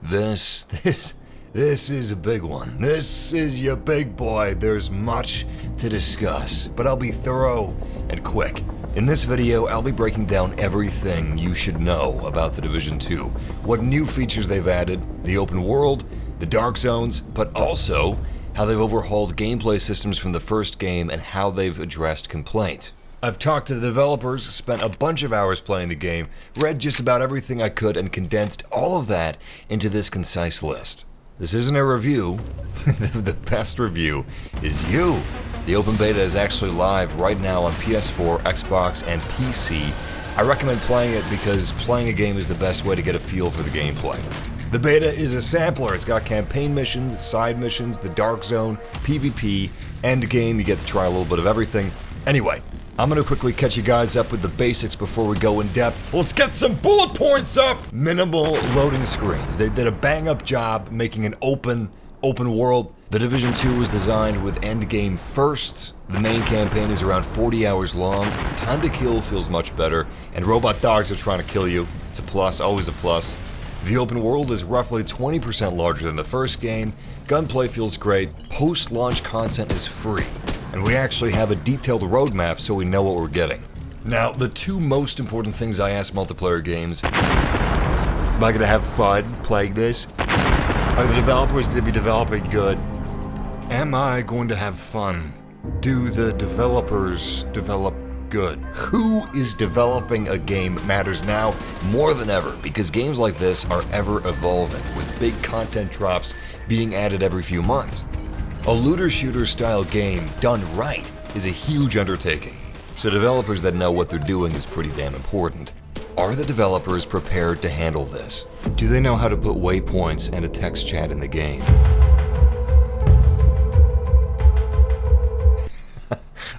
This is a big one. This is your big boy. There's much to discuss, but I'll be thorough and quick. In this video, I'll be breaking down everything you should know about The Division 2, what new features they've added, the open world, the dark zones, but also how they've overhauled gameplay systems from the first game and how they've addressed complaints. I've talked to the developers, spent a bunch of hours playing the game, read just about everything I could, and condensed all of that into this concise list. This isn't a review. The best review is you. The open beta is actually live right now on PS4, Xbox, and PC. I recommend playing it because playing a game is the best way to get a feel for the gameplay. The beta is a sampler. It's got campaign missions, side missions, the dark zone, PvP, Endgame. You get to try a little bit of everything. Anyway, I'm going to quickly catch you guys up with the basics before we go in depth. Let's get some bullet points up! Minimal loading screens. They did a bang-up job making an open world. The Division 2 was designed with Endgame first. The main campaign is around 40 hours long. Time to kill feels much better, and robot dogs are trying to kill you. It's a plus, always a plus. The open world is roughly 20% larger than the first game. Gunplay feels great. Post-launch content is free. And we actually have a detailed roadmap so we know what we're getting. Now, the two most important things I ask multiplayer games: am I going to have fun playing this? Are the developers going to be developing good? Am I going to have fun? Do the developers develop good? Who is developing a game matters now more than ever, because games like this are ever evolving, with big content drops being added every few months. A looter-shooter style game done right is a huge undertaking, so developers that know what they're doing is pretty damn important. Are the developers prepared to handle this? Do they know how to put waypoints and a text chat in the game?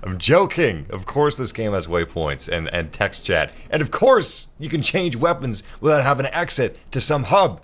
I'm joking! Of course this game has waypoints and text chat. And of course you can change weapons without having to exit to some hub.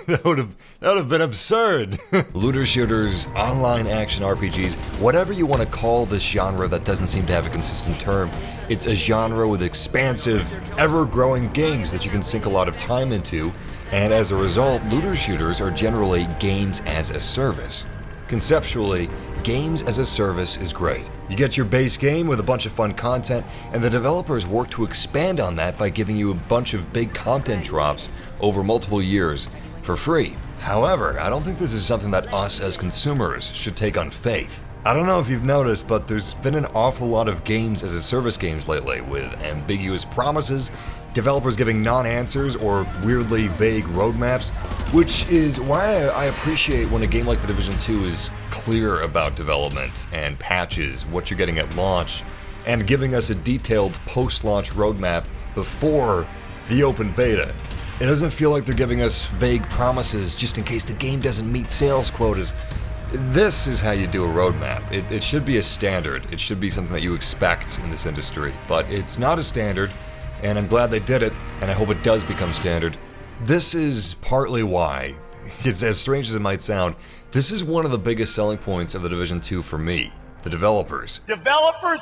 That would have been absurd. Looter shooters, online action RPGs, whatever you want to call this genre that doesn't seem to have a consistent term, it's a genre with expansive, ever-growing games that you can sink a lot of time into, and as a result, looter shooters are generally games as a service. Conceptually, games as a service is great. You get your base game with a bunch of fun content, and the developers work to expand on that by giving you a bunch of big content drops over multiple years for free. However, I don't think this is something that us as consumers should take on faith. I don't know if you've noticed, but there's been an awful lot of games as a service games lately with ambiguous promises, developers giving non-answers or weirdly vague roadmaps, which is why I appreciate when a game like The Division 2 is clear about development and patches, what you're getting at launch, and giving us a detailed post-launch roadmap before the open beta. It doesn't feel like they're giving us vague promises just in case the game doesn't meet sales quotas. This is how you do a roadmap. It should be a standard. It should be something that you expect in this industry, but it's not a standard, and I'm glad they did it, and I hope it does become standard. This is partly why, it's as strange as it might sound, this is one of the biggest selling points of The Division 2 for me. The developers. Developers.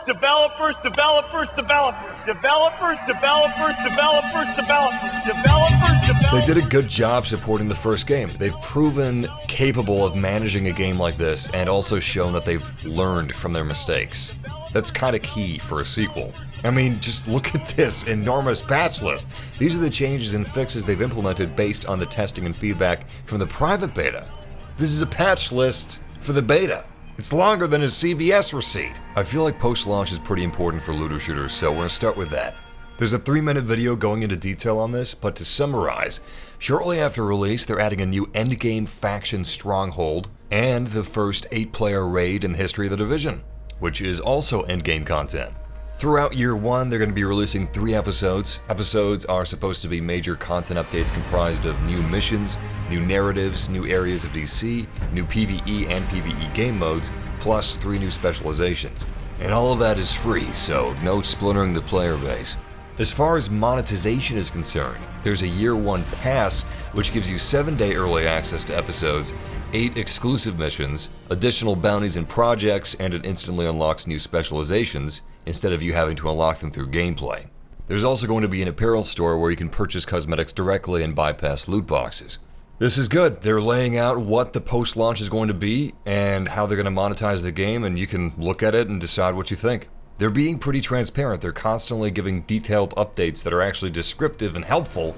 They did a good job supporting the first game. They've proven capable of managing a game like this and also shown that they've learned from their mistakes. That's kind of key for a sequel. I mean, just look at this enormous patch list. These are the changes and fixes they've implemented based on the testing and feedback from the private beta. This is a patch list for the beta. It's longer than a CVS receipt. I feel like post-launch is pretty important for looter shooters, so we're gonna start with that. There's a 3-minute video going into detail on this, but to summarize, shortly after release, they're adding a new Endgame faction stronghold and the first 8-player raid in the history of the Division, which is also Endgame content. Throughout year 1, they're going to be releasing 3 episodes. Episodes are supposed to be major content updates comprised of new missions, new narratives, new areas of DC, new PvE and PvE game modes, plus 3 new specializations. And all of that is free, so no splintering the player base. As far as monetization is concerned, there's a year 1 pass, which gives you 7-day early access to episodes, 8 exclusive missions, additional bounties and projects, and it instantly unlocks new specializations, instead of you having to unlock them through gameplay. There's also going to be an apparel store where you can purchase cosmetics directly and bypass loot boxes. This is good. They're laying out what the post-launch is going to be and how they're going to monetize the game, and you can look at it and decide what you think. They're being pretty transparent. They're constantly giving detailed updates that are actually descriptive and helpful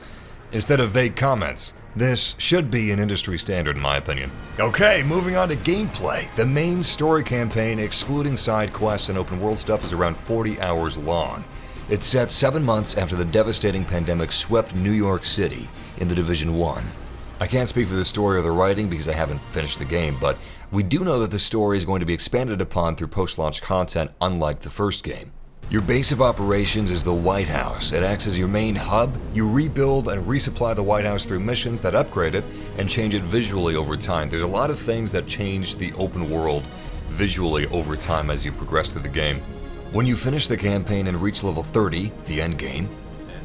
instead of vague comments. This should be an industry standard in my opinion. Okay, moving on to gameplay. The main story campaign, excluding side quests and open world stuff, is around 40 hours long. It's set 7 months after the devastating pandemic swept New York City in the Division 1. I can't speak for the story or the writing because I haven't finished the game, but we do know that the story is going to be expanded upon through post-launch content, unlike the first game. Your base of operations is the White House. It acts as your main hub. You rebuild and resupply the White House through missions that upgrade it and change it visually over time. There's a lot of things that change the open world visually over time as you progress through the game. When you finish the campaign and reach level 30, the endgame,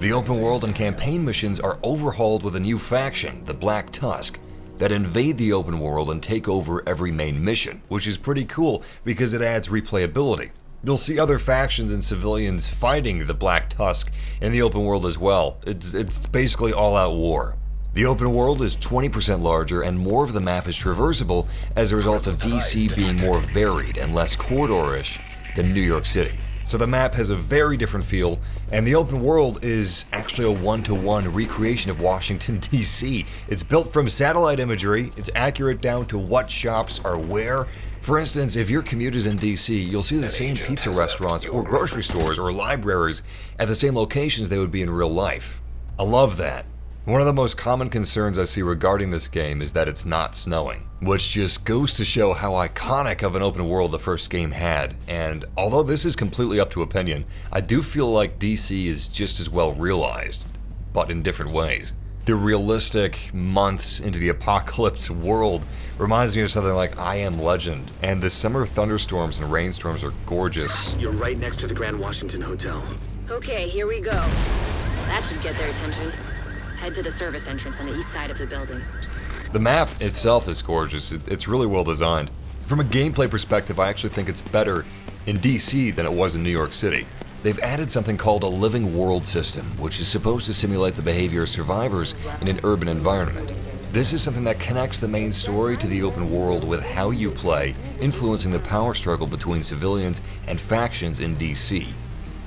the open world and campaign missions are overhauled with a new faction, the Black Tusk, that invade the open world and take over every main mission, which is pretty cool because it adds replayability. You'll see other factions and civilians fighting the Black Tusk in the open world as well. It's basically all-out war. The open world is 20% larger and more of the map is traversable as a result of DC being more varied and less corridor-ish than New York City. So the map has a very different feel, and the open world is actually a one-to-one recreation of Washington, D.C. It's built from satellite imagery, it's accurate down to what shops are where. For instance, if your commute is in D.C., you'll see the same pizza restaurants or grocery stores or libraries at the same locations they would be in real life. I love that. One of the most common concerns I see regarding this game is that it's not snowing, which just goes to show how iconic of an open world the first game had. And although this is completely up to opinion, I do feel like DC is just as well realized, but in different ways. The realistic months into the apocalypse world reminds me of something like I Am Legend, and the summer thunderstorms and rainstorms are gorgeous. You're right next to the Grand Washington Hotel. Okay, here we go. That should get their attention. Head to the service entrance on the east side of the building. The map itself is gorgeous. It's really well designed. From a gameplay perspective, I actually think it's better in DC than it was in New York City. They've added something called a living world system, which is supposed to simulate the behavior of survivors in an urban environment. This is something that connects the main story to the open world with how you play, influencing the power struggle between civilians and factions in DC.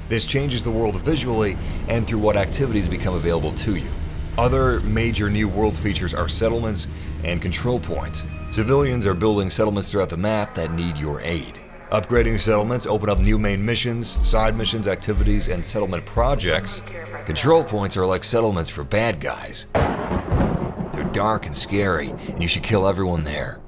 This changes the world visually and through what activities become available to you. Other major new world features are settlements and control points. Civilians are building settlements throughout the map that need your aid. Upgrading settlements open up new main missions, side missions, activities, and settlement projects. Control points are like settlements for bad guys. They're dark and scary, and you should kill everyone there.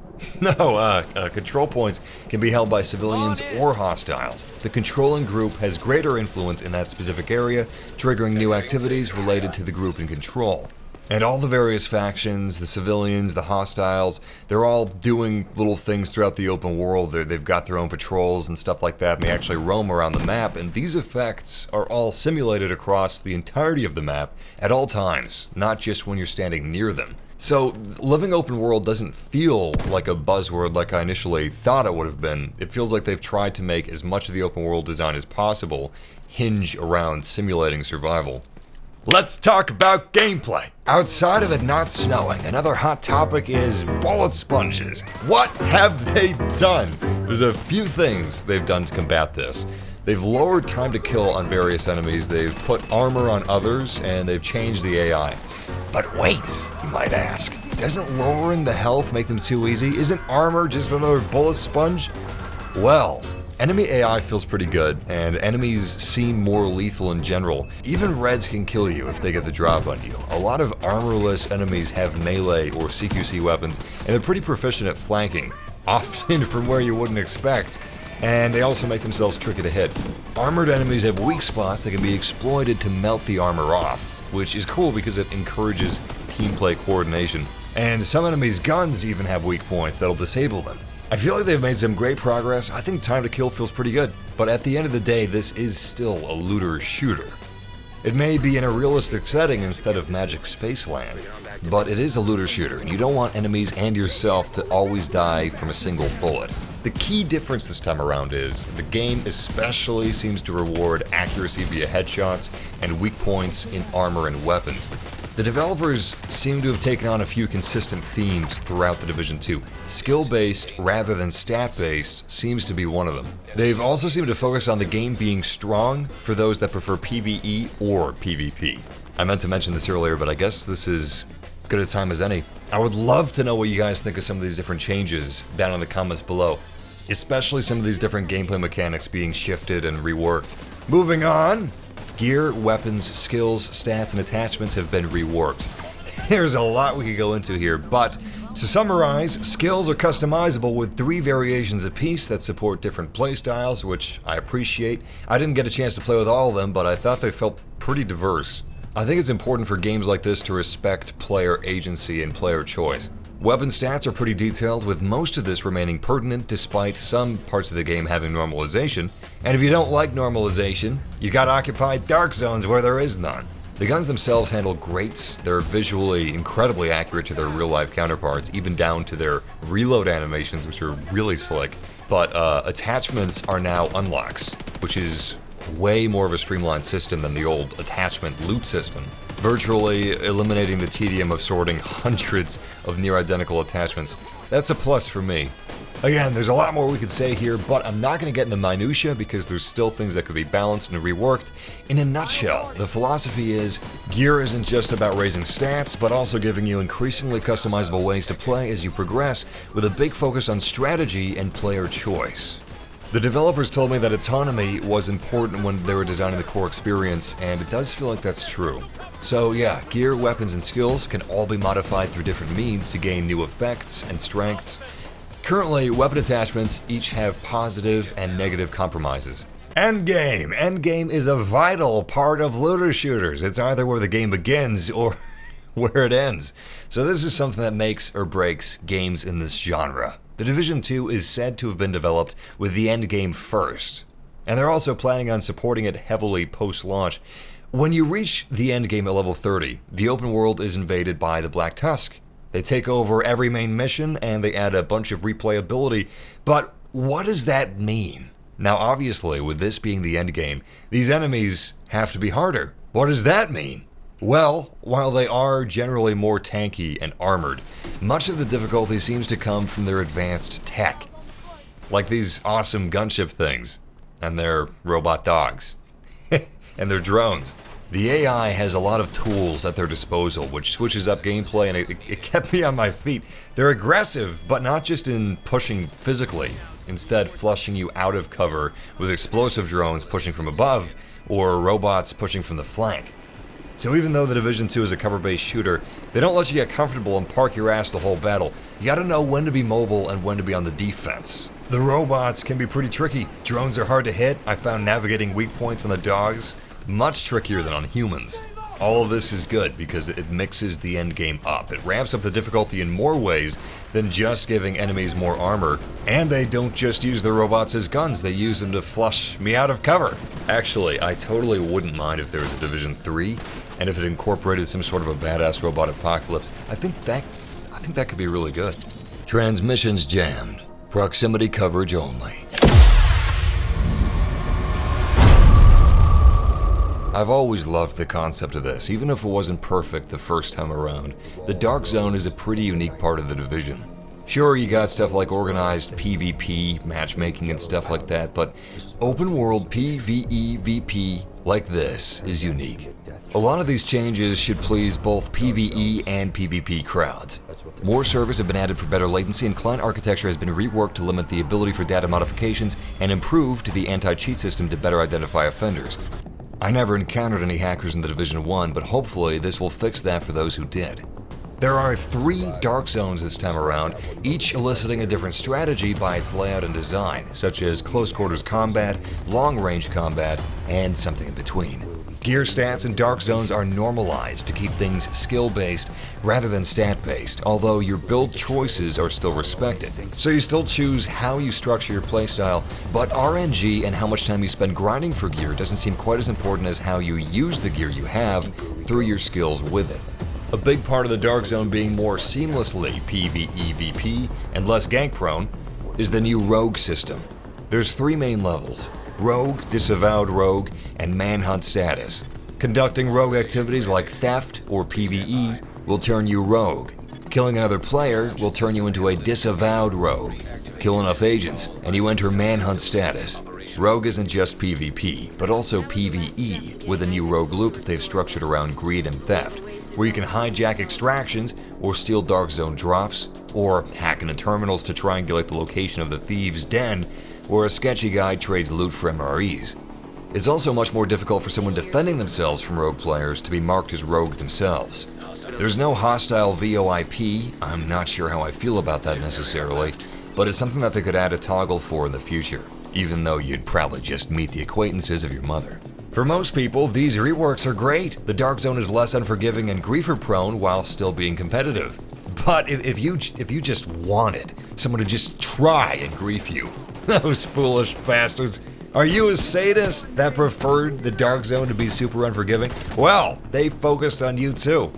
Control points can be held by civilians or hostiles. The controlling group has greater influence in that specific area, triggering new activities related to the group in control. And all the various factions, the civilians, the hostiles, they're all doing little things throughout the open world. They've got their own patrols and stuff like that, and they actually roam around the map, and these effects are all simulated across the entirety of the map at all times, not just when you're standing near them. So, living open world doesn't feel like a buzzword like I initially thought it would have been. It feels like they've tried to make as much of the open world design as possible hinge around simulating survival. Let's talk about gameplay. Outside of it not snowing, another hot topic is bullet sponges. What have they done? There's a few things they've done to combat this. They've lowered time to kill on various enemies, they've put armor on others, and they've changed the AI. But wait, you might ask, doesn't lowering the health make them too easy? Isn't armor just another bullet sponge? Well, enemy AI feels pretty good, and enemies seem more lethal in general. Even Reds can kill you if they get the drop on you. A lot of armorless enemies have melee or CQC weapons, and they're pretty proficient at flanking, often from where you wouldn't expect. And they also make themselves tricky to hit. Armored enemies have weak spots that can be exploited to melt the armor off, which is cool because it encourages team play coordination. And some enemies' guns even have weak points that'll disable them. I feel like they've made some great progress. I think time to kill feels pretty good. But at the end of the day, this is still a looter shooter. It may be in a realistic setting instead of Magic Spaceland, but it is a looter shooter, and you don't want enemies and yourself to always die from a single bullet. The key difference this time around is the game especially seems to reward accuracy via headshots and weak points in armor and weapons. The developers seem to have taken on a few consistent themes throughout the Division 2. Skill-based rather than stat-based seems to be one of them. They've also seemed to focus on the game being strong for those that prefer PvE or PvP. I meant to mention this earlier, but I guess this is good a time as any. I would love to know what you guys think of some of these different changes down in the comments below, especially some of these different gameplay mechanics being shifted and reworked. Moving on. Gear, weapons, skills, stats, and attachments have been reworked. There's a lot we could go into here, but to summarize, skills are customizable with 3 variations apiece that support different playstyles, which I appreciate. I didn't get a chance to play with all of them, but I thought they felt pretty diverse. I think it's important for games like this to respect player agency and player choice. Weapon stats are pretty detailed, with most of this remaining pertinent despite some parts of the game having normalization. And if you don't like normalization, you gotta occupy dark zones where there is none. The guns themselves handle great. They're visually incredibly accurate to their real-life counterparts, even down to their reload animations, which are really slick. But attachments are now unlocks, which is way more of a streamlined system than the old attachment loot system, virtually eliminating the tedium of sorting hundreds of near-identical attachments. That's a plus for me. Again, there's a lot more we could say here, but I'm not going to get into minutia because there's still things that could be balanced and reworked. In a nutshell, the philosophy is, gear isn't just about raising stats, but also giving you increasingly customizable ways to play as you progress, with a big focus on strategy and player choice. The developers told me that autonomy was important when they were designing the core experience, and it does feel like that's true. So yeah, gear, weapons, and skills can all be modified through different means to gain new effects and strengths. Currently, weapon attachments each have positive and negative compromises. Endgame! Endgame is a vital part of looter shooters. It's either where the game begins or where it ends. So this is something that makes or breaks games in this genre. The Division 2 is said to have been developed with the Endgame first, and they're also planning on supporting it heavily post-launch. When you reach the Endgame at level 30, the open world is invaded by the Black Tusk. They take over every main mission, and they add a bunch of replayability, but what does that mean? Now obviously, with this being the Endgame, these enemies have to be harder. What does that mean? Well, while they are generally more tanky and armored, much of the difficulty seems to come from their advanced tech. Like these awesome gunship things, and their robot dogs, and their drones. The AI has a lot of tools at their disposal, which switches up gameplay, and it kept me on my feet. They're aggressive, but not just in pushing physically, instead flushing you out of cover with explosive drones pushing from above, or robots pushing from the flank. So even though the Division 2 is a cover-based shooter, they don't let you get comfortable and park your ass the whole battle. You gotta know when to be mobile and when to be on the defense. The robots can be pretty tricky. Drones are hard to hit. I found navigating weak points on the dogs much trickier than on humans. All of this is good because it mixes the endgame up. It ramps up the difficulty in more ways than just giving enemies more armor. And they don't just use the robots as guns, they use them to flush me out of cover. Actually, I totally wouldn't mind if there was a Division 3, and if it incorporated some sort of a badass robot apocalypse. I think that could be really good. Transmissions jammed. Proximity coverage only. I've always loved the concept of this, even if it wasn't perfect the first time around. The Dark Zone is a pretty unique part of the Division. Sure, you got stuff like organized PvP, matchmaking and stuff like that, but open world PvEVP like this is unique. A lot of these changes should please both PvE and PvP crowds. More servers have been added for better latency, and client architecture has been reworked to limit the ability for data modifications and improved the anti-cheat system to better identify offenders. I never encountered any hackers in the Division 1, but hopefully this will fix that for those who did. There are 3 dark zones this time around, each eliciting a different strategy by its layout and design, such as close quarters combat, long range combat, and something in between. Gear stats in dark zones are normalized to keep things skill-based rather than stat-based, although your build choices are still respected. So you still choose how you structure your playstyle, but RNG and how much time you spend grinding for gear doesn't seem quite as important as how you use the gear you have through your skills with it. A big part of the Dark Zone being more seamlessly PvEVP and less gank prone is the new Rogue system. There's 3 main levels: Rogue, Disavowed Rogue, and Manhunt status. Conducting rogue activities like theft or PvE will turn you rogue. Killing another player will turn you into a disavowed rogue. Kill enough agents, and you enter manhunt status. Rogue isn't just PvP, but also PvE, with a new rogue loop that they've structured around greed and theft, where you can hijack extractions or steal Dark Zone drops, or hack into terminals to triangulate the location of the thieves' den, or a sketchy guy trades loot for MREs. It's also much more difficult for someone defending themselves from rogue players to be marked as rogue themselves. There's no hostile VoIP. I'm not sure how I feel about that necessarily, but it's something that they could add a toggle for in the future, even though you'd probably just meet the acquaintances of your mother. For most people, these reworks are great. The Dark Zone is less unforgiving and griefer-prone while still being competitive. But if you just wanted someone to just try and grief you, those foolish bastards, are you a sadist that preferred the Dark Zone to be super unforgiving? Well, they focused on you too.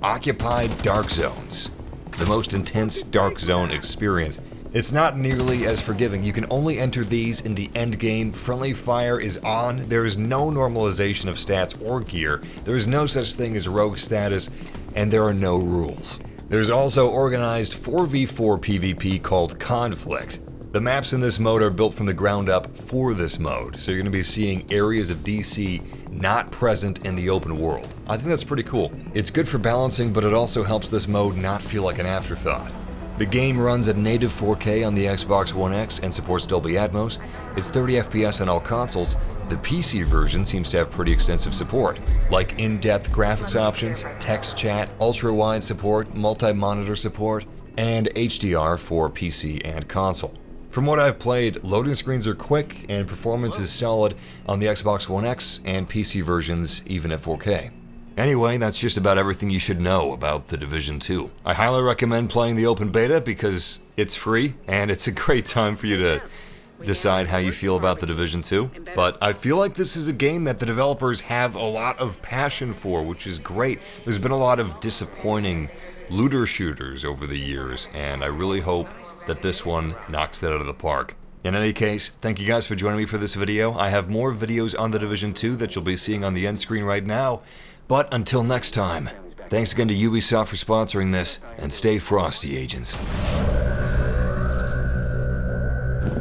Occupied Dark Zones. The most intense Dark Zone experience. It's not nearly as forgiving. You can only enter these in the endgame. Friendly fire is on. There is no normalization of stats or gear. There is no such thing as rogue status, and there are no rules. There's also organized 4v4 PvP called Conflict. The maps in this mode are built from the ground up for this mode, so you're going to be seeing areas of DC not present in the open world. I think that's pretty cool. It's good for balancing, but it also helps this mode not feel like an afterthought. The game runs at native 4K on the Xbox One X and supports Dolby Atmos. It's 30 FPS on all consoles. The PC version seems to have pretty extensive support, like in-depth graphics options, text chat, ultra-wide support, multi-monitor support, and HDR for PC and console. From what I've played, loading screens are quick and performance is solid on the Xbox One X and PC versions even at 4K. Anyway, that's just about everything you should know about The Division 2. I highly recommend playing the open beta because it's free and it's a great time for you to decide how you feel about The Division 2. But I feel like this is a game that the developers have a lot of passion for, which is great. There's been a lot of disappointing looter shooters over the years, and I really hope that this one knocks that out of the park. In any case, thank you guys for joining me for this video. I have more videos on The Division 2 that you'll be seeing on the end screen right now. But until next time, thanks again to Ubisoft for sponsoring this, and stay frosty, agents.